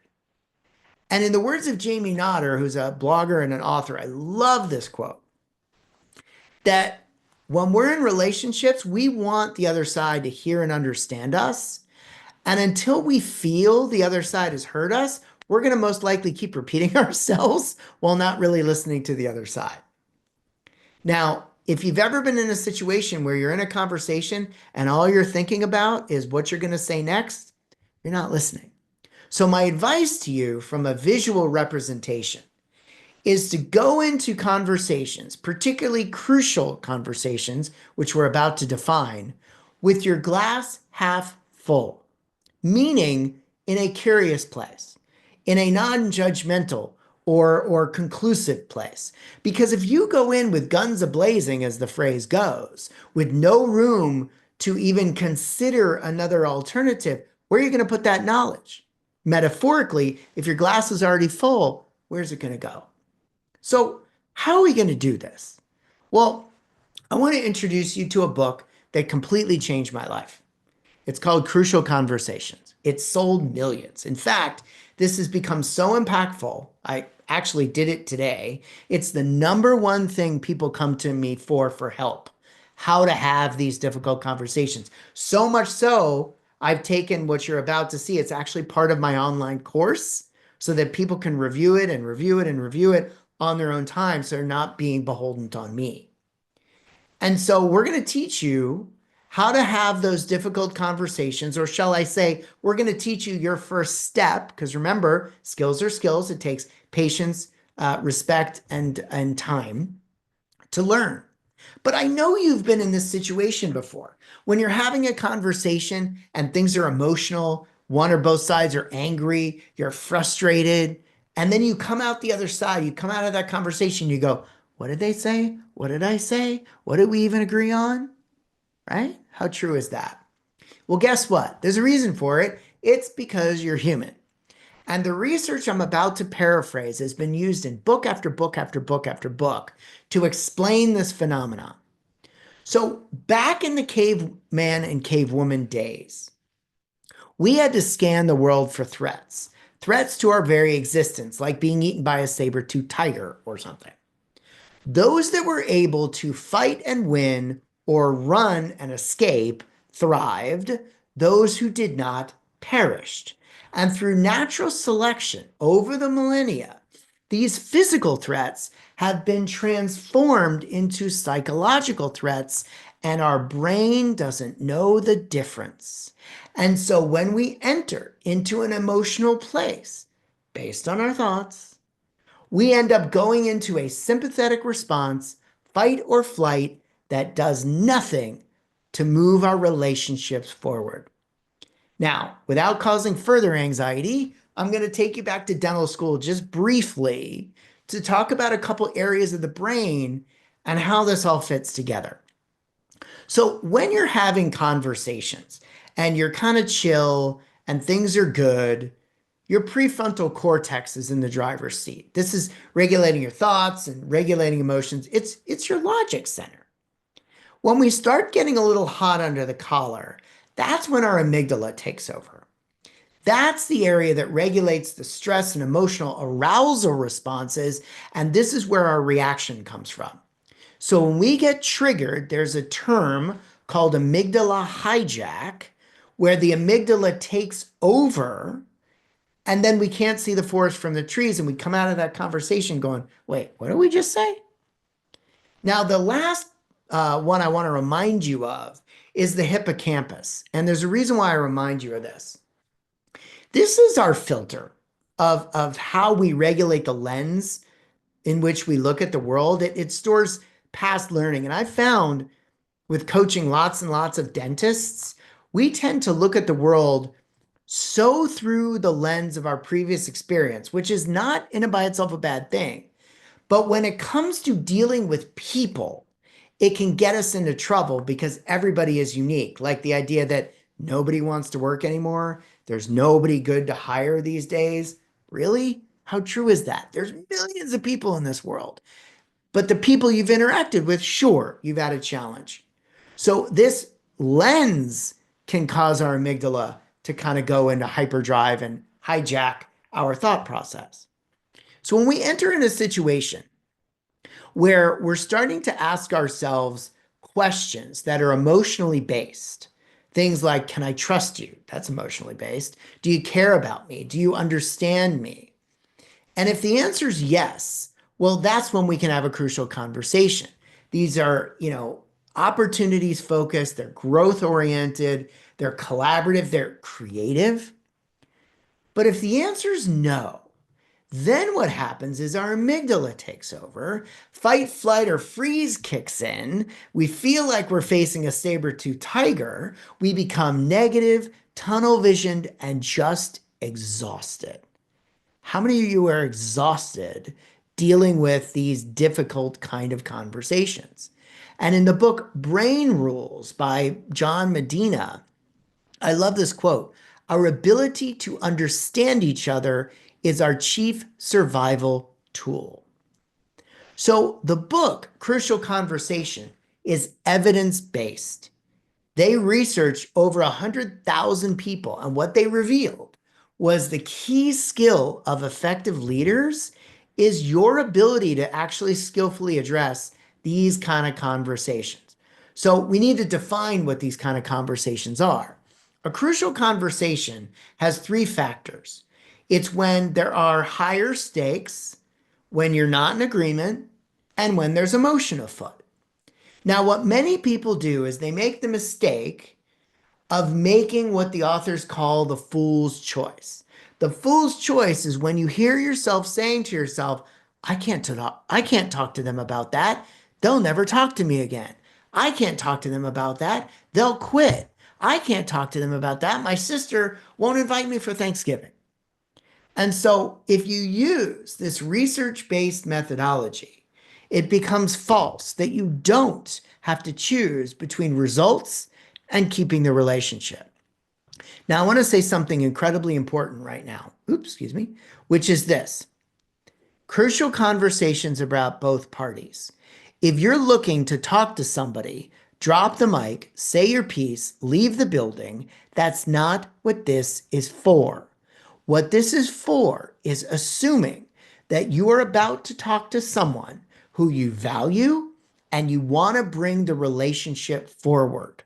Speaker 2: And in the words of Jamie Notter, who's a blogger and an author, I love this quote, that when we're in relationships, we want the other side to hear and understand us. And until we feel the other side has heard us, we're going to most likely keep repeating ourselves while not really listening to the other side. Now, if you've ever been in a situation where you're in a conversation and all you're thinking about is what you're going to say next, you're not listening. So my advice to you from a visual representation is to go into conversations, particularly crucial conversations, which we're about to define, with your glass half full, meaning in a curious place, in a non-judgmental or conclusive place. Because if you go in with guns a-blazing, as the phrase goes, with no room to even consider another alternative, where are you going to put that knowledge? Metaphorically, if your glass is already full, where's it going to go? So how are we going to do this? Well, I want to introduce you to a book that completely changed my life. It's called Crucial Conversations. It sold millions. In fact, this has become so impactful. I actually did it today. It's the #1 thing people come to me for help, how to have these difficult conversations. So much so, I've taken what you're about to see. It's actually part of my online course so that people can review it and review it and review it on their own time, so they're not being beholden on me. And so we're going to teach you how to have those difficult conversations, or shall I say, we're going to teach you your first step, because remember, skills are skills. It takes patience, respect, and time to learn. But I know you've been in this situation before. When you're having a conversation and things are emotional, one or both sides are angry, you're frustrated, and then you come out the other side, you come out of that conversation, you go, what did they say? What did I say? What did we even agree on? Right? How true is that? Well, guess what? There's a reason for it. It's because you're human. And the research I'm about to paraphrase has been used in book after book after book after book to explain this phenomenon. So back in the caveman and cavewoman days, we had to scan the world for threats to our very existence, like being eaten by a saber-toothed tiger or something. Those that were able to fight and win or run and escape thrived. Those who did not perished. And through natural selection over the millennia, these physical threats have been transformed into psychological threats, and our brain doesn't know the difference. And so when we enter into an emotional place based on our thoughts, we end up going into a sympathetic response, fight or flight, that does nothing to move our relationships forward. Now, without causing further anxiety, I'm going to take you back to dental school just briefly to talk about a couple areas of the brain and how this all fits together. So when you're having conversations and you're kind of chill and things are good, your prefrontal cortex is in the driver's seat. This is regulating your thoughts and regulating emotions. It's your logic center. When we start getting a little hot under the collar, that's when our amygdala takes over. That's the area that regulates the stress and emotional arousal responses, and this is where our reaction comes from. So when we get triggered, there's a term called amygdala hijack, where the amygdala takes over, and then we can't see the forest from the trees, and we come out of that conversation going, wait, what did we just say? Now, the last one I want to remind you of is the hippocampus. And there's a reason why I remind you of this. This is our filter of how we regulate the lens in which we look at the world. It stores past learning. And I found with coaching lots and lots of dentists, we tend to look at the world so through the lens of our previous experience, which is not in and by itself a bad thing. But when it comes to dealing with people, it can get us into trouble because everybody is unique. Like the idea that nobody wants to work anymore. There's nobody good to hire these days. Really? How true is that? There's millions of people in this world. But the people you've interacted with, sure, you've had a challenge. So this lens can cause our amygdala to kind of go into hyperdrive and hijack our thought process. So when we enter in a situation where we're starting to ask ourselves questions that are emotionally based, things like, can I trust you? That's emotionally based. Do you care about me? Do you understand me? And if the answer is yes, well, that's when we can have a crucial conversation. These are, opportunities focused, they're growth oriented, they're collaborative, they're creative. But if the answer is no, then what happens is our amygdala takes over, fight, flight, or freeze kicks in. We feel like we're facing a saber-toothed tiger. We become negative, tunnel visioned, and just exhausted. How many of you are exhausted dealing with these difficult kind of conversations? And in the book Brain Rules by John Medina, I love this quote. Our ability to understand each other is our chief survival tool. So the book, Crucial Conversation, is evidence-based. They researched over 100,000 people, and what they revealed was the key skill of effective leaders is your ability to actually skillfully address these kind of conversations. So we need to define what these kind of conversations are. A crucial conversation has three factors. It's when there are higher stakes, when you're not in agreement, and when there's emotion afoot. Now, what many people do is they make the mistake of making what the authors call the fool's choice. The fool's choice is when you hear yourself saying to yourself, I can't talk to them about that. They'll never talk to me again. I can't talk to them about that. They'll quit. I can't talk to them about that. My sister won't invite me for Thanksgiving. And so if you use this research-based methodology, it becomes false that you don't have to choose between results and keeping the relationship. Now, I want to say something incredibly important right now, which is this. Crucial conversations about both parties. If you're looking to talk to somebody, drop the mic, say your piece, leave the building, that's not what this is for. What this is for is assuming that you are about to talk to someone who you value and you want to bring the relationship forward.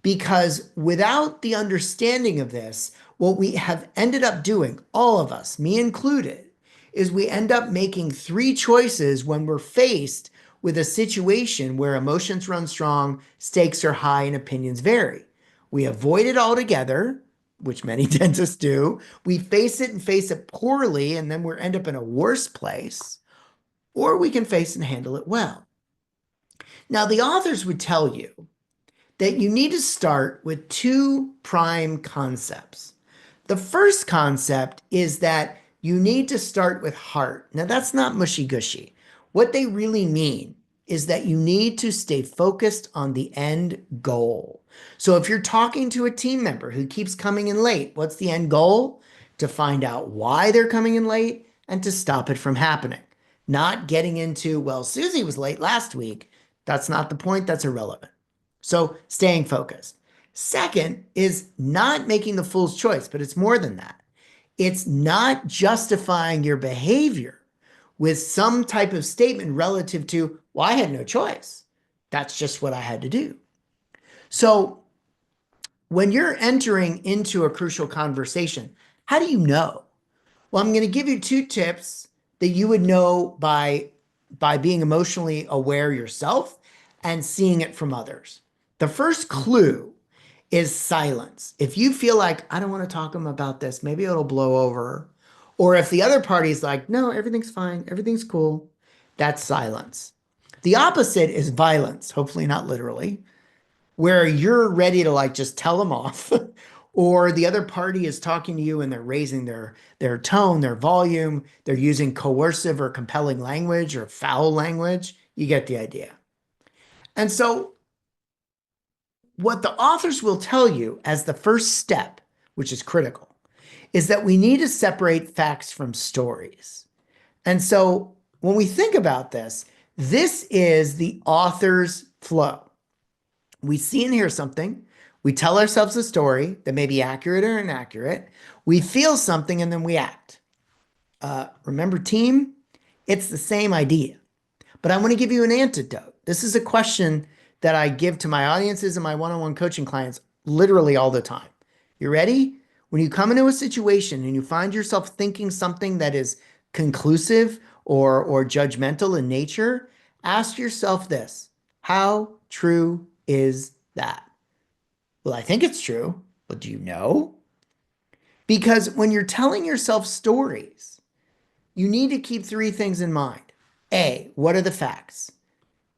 Speaker 2: Because without the understanding of this, what we have ended up doing, all of us, me included, is we end up making three choices when we're faced with a situation where emotions run strong, stakes are high, and opinions vary. We avoid it altogether, which many dentists do. We face it and face it poorly, and then we end up in a worse place. Or we can face and handle it well. Now, the authors would tell you that you need to start with two prime concepts. The first concept is that you need to start with heart. Now, that's not mushy-gushy. What they really mean is that you need to stay focused on the end goal. So if you're talking to a team member who keeps coming in late, what's the end goal? To find out why they're coming in late and to stop it from happening. Not getting into, well, Susie was late last week. That's not the point. That's irrelevant. So staying focused. Second is not making the fool's choice, but it's more than that. It's not justifying your behavior with some type of statement relative to, well, I had no choice. That's just what I had to do. So when you're entering into a crucial conversation, how do you know? Well, I'm going to give you two tips that you would know by being emotionally aware yourself and seeing it from others. The first clue is silence. If you feel like, I don't want to talk to them about this, maybe it'll blow over. Or if the other party's like, no, everything's fine, everything's cool, that's silence. The opposite is violence, hopefully not literally, where you're ready to just tell them off. Or the other party is talking to you and they're raising their tone, their volume, they're using coercive or compelling language or foul language. You get the idea. And so what the authors will tell you as the first step, which is critical, is that we need to separate facts from stories. And so when we think about this, this is the author's flow. We see and hear something. We tell ourselves a story that may be accurate or inaccurate. We feel something and then we act. Remember, team? It's the same idea. But I want to give you an antidote. This is a question that I give to my audiences and my one-on-one coaching clients literally all the time. You ready? When you come into a situation and you find yourself thinking something that is conclusive or judgmental in nature, ask yourself this. How true is that? Well, I think it's true. But do you know? Because when you're telling yourself stories, you need to keep three things in mind. A, what are the facts?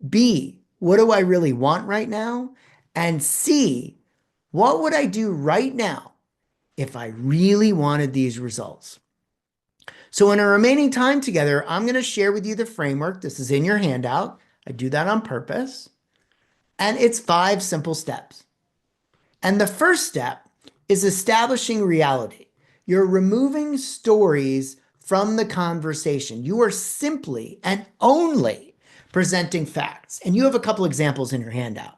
Speaker 2: B, what do I really want right now? And C, what would I do right now if I really wanted these results? So in our remaining time together, I'm going to share with you the framework. This is in your handout. I do that on purpose. And it's 5 simple steps. And the first step is establishing reality. You're removing stories from the conversation. You are simply and only presenting facts. And you have a couple examples in your handout.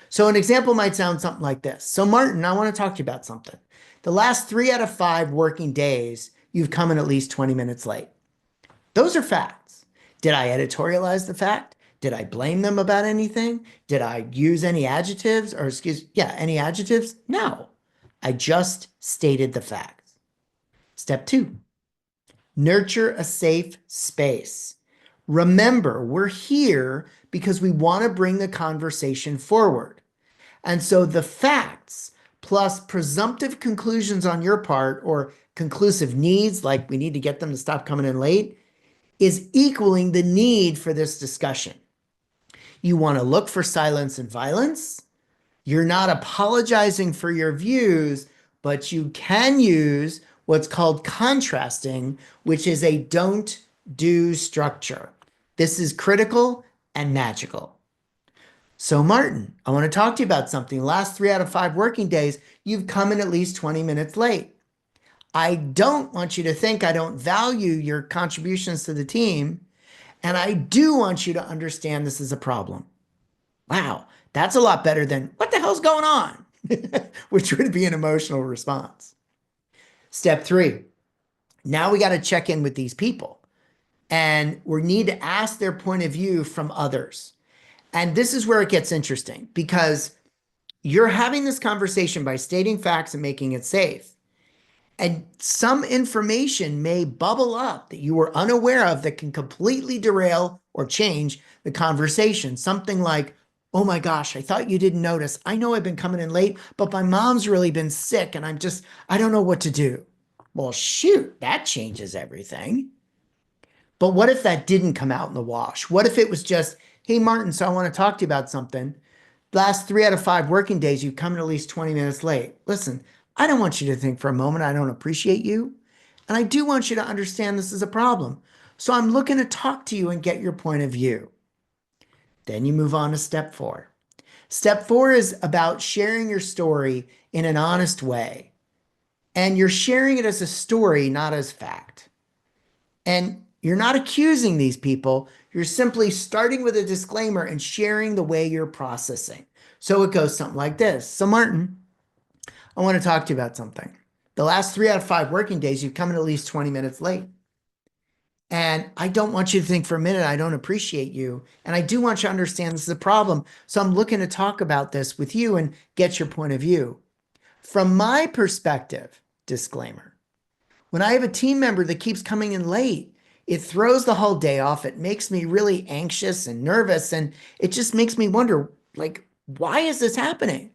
Speaker 2: So an example might sound something like this. So Martin, I want to talk to you about something. The last 3 out of 5 working days, you've come in at least 20 minutes late. Those are facts. Did I editorialize the fact? Did I blame them about anything? Did I use any adjectives or any adjectives? No, I just stated the facts. Step 2, nurture a safe space. Remember, we're here because we want to bring the conversation forward. And so the facts plus presumptive conclusions on your part or conclusive needs, like we need to get them to stop coming in late, is equaling the need for this discussion. You want to look for silence and violence. You're not apologizing for your views, but you can use what's called contrasting, which is a don't do structure. This is critical and magical. So Martin, I want to talk to you about something. The last 3 out of 5 working days, you've come in at least 20 minutes late. I don't want you to think I don't value your contributions to the team. And I do want you to understand this is a problem. Wow, that's a lot better than what the hell's going on, which would be an emotional response. Step 3, now we got to check in with these people and we need to ask their point of view from others. And this is where it gets interesting because you're having this conversation by stating facts and making it safe. And some information may bubble up that you were unaware of that can completely derail or change the conversation. Something like, oh my gosh, I thought you didn't notice. I know I've been coming in late, but my mom's really been sick and I don't know what to do. Well, shoot, that changes everything. But what if that didn't come out in the wash? What if it was just, hey, Martin, so I want to talk to you about something. Last 3 out of 5 working days, you've come in at least 20 minutes late. Listen, I don't want you to think for a moment I don't appreciate you. And I do want you to understand this is a problem. So I'm looking to talk to you and get your point of view. Then you move on to step 4. Step 4 is about sharing your story in an honest way. And you're sharing it as a story, not as fact. And you're not accusing these people. You're simply starting with a disclaimer and sharing the way you're processing. So it goes something like this. So Martin, I want to talk to you about something. The last 3 out of 5 working days, you've come in at least 20 minutes late. And I don't want you to think for a minute I don't appreciate you. And I do want you to understand this is a problem. So I'm looking to talk about this with you and get your point of view. From my perspective, disclaimer, when I have a team member that keeps coming in late, it throws the whole day off. It makes me really anxious and nervous. And it just makes me wonder, like, why is this happening?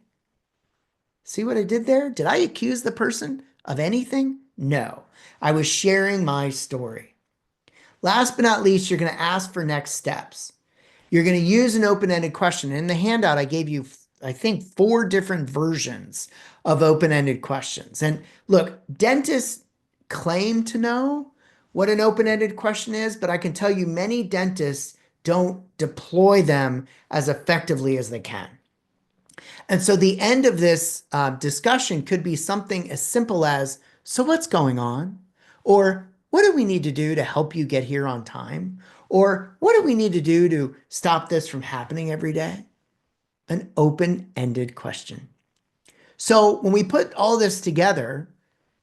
Speaker 2: See what I did there? Did I accuse the person of anything? No, I was sharing my story. Last but not least, you're going to ask for next steps. You're going to use an open-ended question. In the handout, I gave you, I think, 4 different versions of open-ended questions. And look, dentists claim to know what an open-ended question is, but I can tell you many dentists don't deploy them as effectively as they can. And so the end of this discussion could be something as simple as, so what's going on? Or what do we need to do to help you get here on time? Or what do we need to do to stop this from happening every day? An open-ended question. So when we put all this together,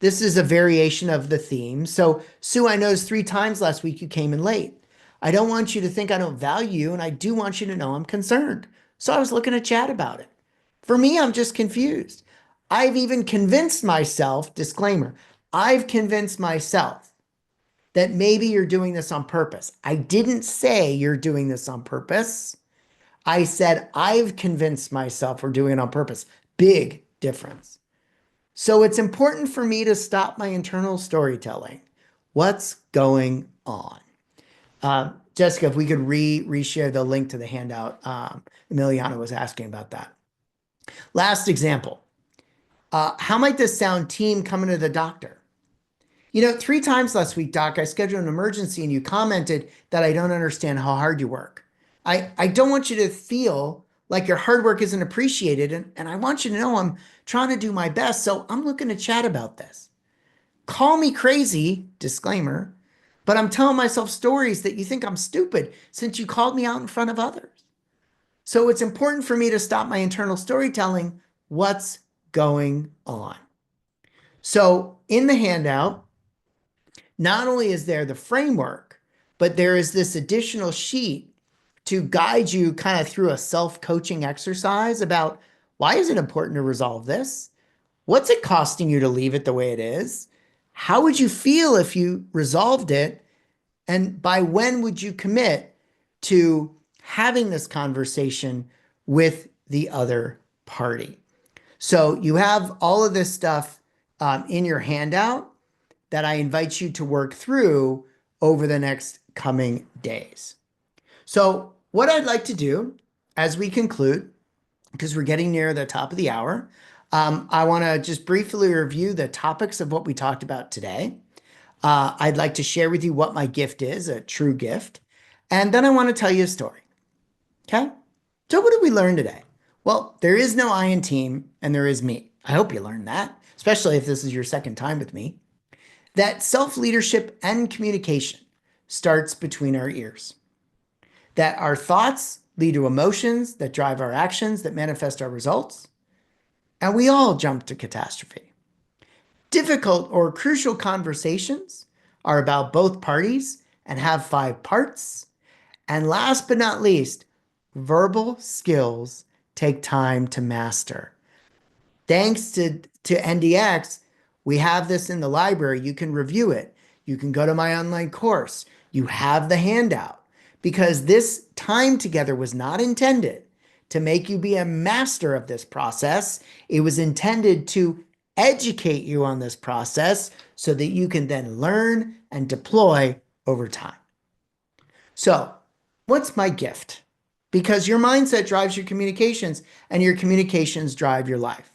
Speaker 2: this is a variation of the theme. So Sue, I noticed 3 times last week you came in late. I don't want you to think I don't value you, and I do want you to know I'm concerned. So I was looking to chat about it. For me, I'm just confused. I've even convinced myself, disclaimer, I've convinced myself that maybe you're doing this on purpose. I didn't say you're doing this on purpose. I said, I've convinced myself we're doing it on purpose. Big difference. So it's important for me to stop my internal storytelling. What's going on? Jessica, if we could reshare the link to the handout, Emiliana was asking about that. Last example. How might this sound, team coming to the doctor? 3 times last week, Doc, I scheduled an emergency and you commented that I don't understand how hard you work. I don't want you to feel like your hard work isn't appreciated. And I want you to know I'm trying to do my best. So I'm looking to chat about this. Call me crazy, disclaimer, but I'm telling myself stories that you think I'm stupid since you called me out in front of others. So it's important for me to stop my internal storytelling. What's going on? So in the handout, not only is there the framework, but there is this additional sheet to guide you kind of through a self-coaching exercise about why is it important to resolve this? What's it costing you to leave it the way it is? How would you feel if you resolved it? And by when would you commit to having this conversation with the other party? So you have all of this stuff in your handout that I invite you to work through over the next coming days. So what I'd like to do as we conclude, because we're getting near the top of the hour, I want to just briefly review the topics of what we talked about today. I'd like to share with you what my gift is, a true gift. And then I want to tell you a story. Okay? So what did we learn today? Well, there is no I in team and there is me. I hope you learned that, especially if this is your second time with me. That self-leadership and communication starts between our ears. That our thoughts lead to emotions that drive our actions that manifest our results. And we all jump to catastrophe. Difficult or crucial conversations are about both parties and have 5 parts. And last but not least, verbal skills take time to master. Thanks to NDX, we have this in the library. You can review it. You can go to my online course. You have the handout because this time together was not intended to make you be a master of this process. It was intended to educate you on this process so that you can then learn and deploy over time. So, what's my gift? Because your mindset drives your communications and your communications drive your life.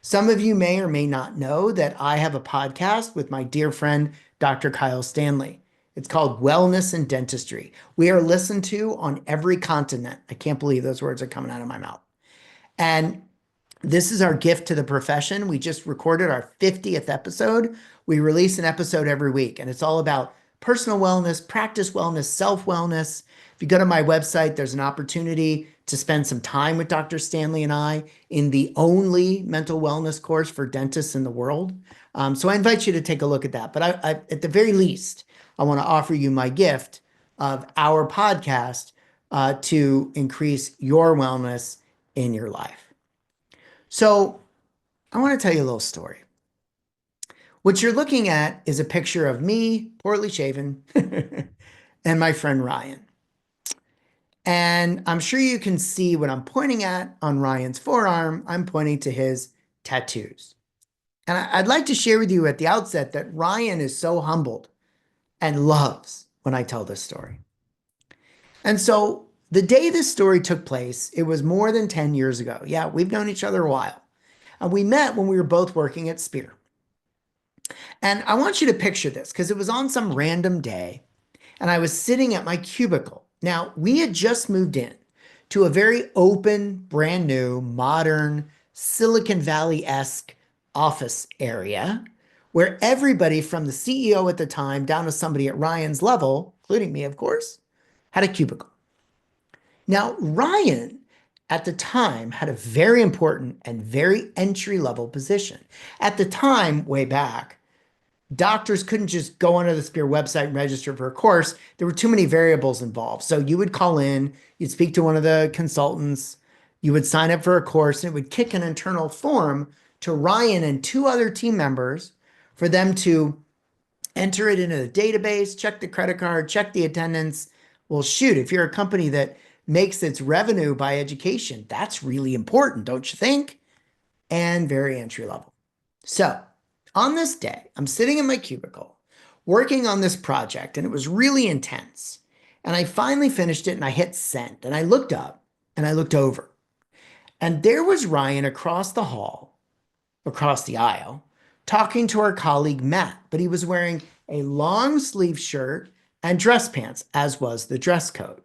Speaker 2: Some of you may or may not know that I have a podcast with my dear friend, Dr. Kyle Stanley. It's called Wellness and Dentistry. We are listened to on every continent. I can't believe those words are coming out of my mouth. And this is our gift to the profession. We just recorded our 50th episode. We release an episode every week, and it's all about personal wellness, practice wellness, self-wellness. If you go to my website, there's an opportunity to spend some time with Dr. Stanley and I in the only mental wellness course for dentists in the world. So I invite you to take a look at that. But I at the very least, I want to offer you my gift of our podcast to increase your wellness in your life. So I want to tell you a little story. What you're looking at is a picture of me, poorly shaven, and my friend Ryan. And I'm sure you can see what I'm pointing at on Ryan's forearm. I'm pointing to his tattoos. And I'd like to share with you at the outset that Ryan is so humbled and loves when I tell this story. And so the day this story took place, it was more than 10 years ago. Yeah, we've known each other a while. And we met when we were both working at Spear. And I want you to picture this because it was on some random day and I was sitting at my cubicle. Now, we had just moved in to a very open, brand new, modern, Silicon Valley-esque office area where everybody from the CEO at the time down to somebody at Ryan's level, including me, of course, had a cubicle. Now, Ryan at the time had a very important and very entry-level position. At the time, way back, doctors couldn't just go onto the Spear website and register for a course. There were too many variables involved. So you would call in, you'd speak to one of the consultants, you would sign up for a course, and it would kick an internal form to Ryan and 2 other team members for them to enter it into the database, check the credit card, check the attendance. Well, shoot, if you're a company that makes its revenue by education. That's really important, don't you think? And very entry level. So on this day, I'm sitting in my cubicle working on this project, and it was really intense. And I finally finished it and I hit send, and I looked up and I looked over, and there was Ryan across the hall, across the aisle, talking to our colleague Matt, but he was wearing a long sleeve shirt and dress pants, as was the dress code.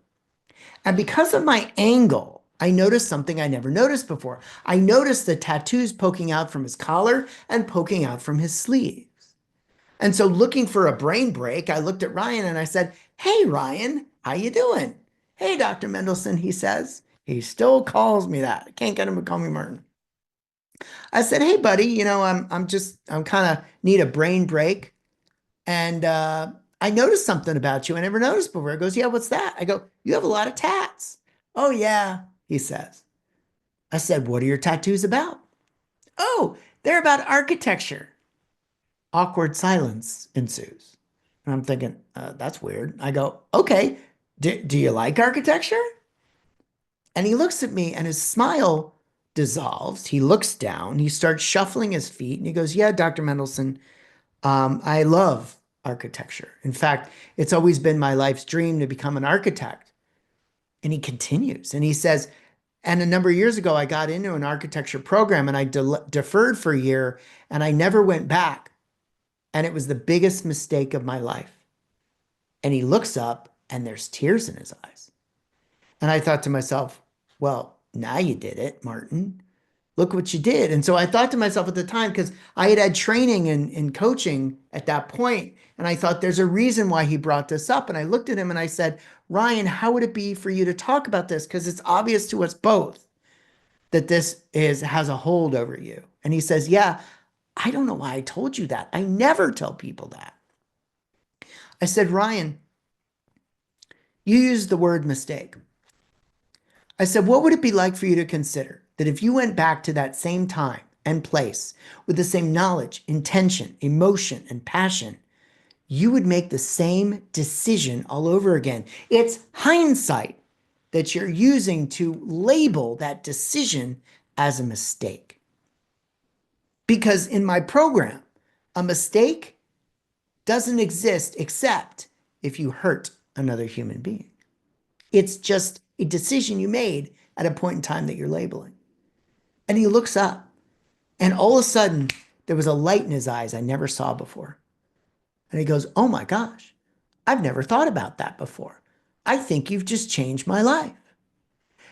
Speaker 2: And because of my angle, I noticed something I never noticed before. I noticed the tattoos poking out from his collar and poking out from his sleeves. And so looking for a brain break, I looked at Ryan and I said, "Hey, Ryan, how you doing?" "Hey, Dr. Mendelson," he says. He still calls me that. I can't get him to call me Martin. I said, "Hey, buddy, I'm kind of need a brain break. And I noticed something about you I never noticed before." He goes, "Yeah, what's that?" I go, "You have a lot of tats." "Oh, yeah," he says. I said, "What are your tattoos about?" "Oh, they're about architecture." Awkward silence ensues. And I'm thinking, that's weird. I go, "Okay, do you like architecture?" And he looks at me and his smile dissolves. He looks down, he starts shuffling his feet, and he goes, "Yeah, Dr. Mendelson, I love architecture. In fact, it's always been my life's dream to become an architect." And he continues and he says, "And a number of years ago, I got into an architecture program and I deferred for a year and I never went back. And it was the biggest mistake of my life." And he looks up and there's tears in his eyes. And I thought to myself, well, now you did it, Martin. Look what you did. And so I thought to myself at the time, because I had training in coaching at that point, and I thought there's a reason why he brought this up. And I looked at him and I said, "Ryan, how would it be for you to talk about this? Because it's obvious to us both that this has a hold over you." And he says, "Yeah, I don't know why I told you that. I never tell people that." I said, "Ryan, you used the word mistake." I said, "What would it be like for you to consider that if you went back to that same time and place with the same knowledge, intention, emotion, and passion, you would make the same decision all over again?" It's hindsight that you're using to label that decision as a mistake. Because in my program, a mistake doesn't exist except if you hurt another human being. It's just a decision you made at a point in time that you're labeling. And he looks up, and all of a sudden, there was a light in his eyes I never saw before. And he goes, "Oh my gosh, I've never thought about that before. I think you've just changed my life."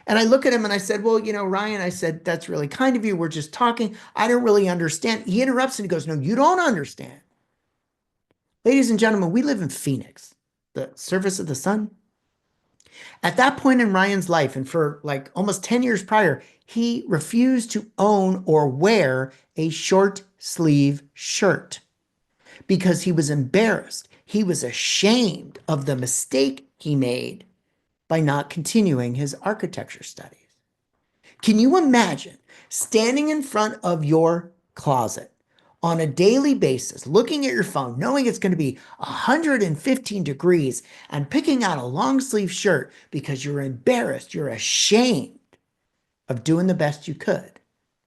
Speaker 2: And I look at him and I said, "Well, Ryan," I said, "that's really kind of you. We're just talking. I don't really understand." He interrupts and he goes, "No, you don't understand. Ladies and gentlemen, we live in Phoenix, the surface of the sun." At that point in Ryan's life, and for like almost 10 years prior, he refused to own or wear a short sleeve shirt because he was embarrassed. He was ashamed of the mistake he made by not continuing his architecture studies. Can you imagine standing in front of your closet on a daily basis, looking at your phone, knowing it's going to be 115 degrees, and picking out a long sleeve shirt because you're embarrassed, you're ashamed of doing the best you could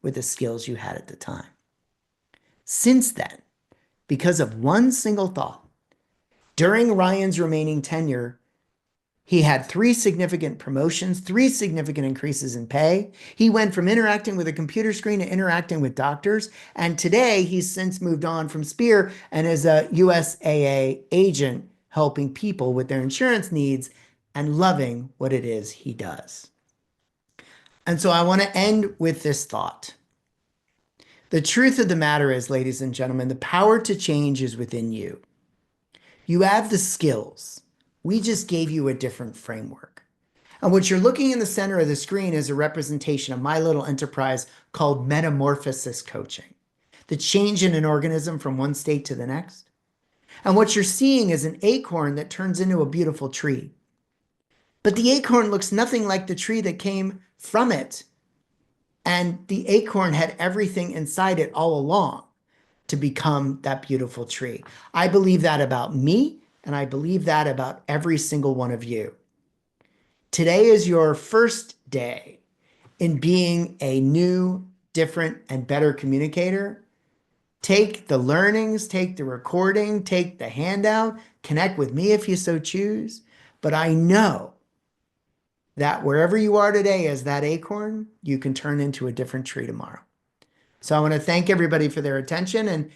Speaker 2: with the skills you had at the time? Since then, because of one single thought, during Ryan's remaining tenure, he had 3 significant promotions, 3 significant increases in pay. He went from interacting with a computer screen to interacting with doctors. And today he's since moved on from Spear and is a USAA agent helping people with their insurance needs and loving what it is he does. And so I want to end with this thought. The truth of the matter is, ladies and gentlemen, the power to change is within you. You have the skills. We just gave you a different framework. And what you're looking in the center of the screen is a representation of my little enterprise called metamorphosis coaching, the change in an organism from one state to the next. And what you're seeing is an acorn that turns into a beautiful tree. But the acorn looks nothing like the tree that came from it. And the acorn had everything inside it all along to become that beautiful tree. I believe that about me, and I believe that about every single one of you. Today is your first day in being a new, different, and better communicator. Take the learnings, take the recording, take the handout, connect with me if you so choose. But I know that wherever you are today as that acorn, you can turn into a different tree tomorrow. So I want to thank everybody for their attention. And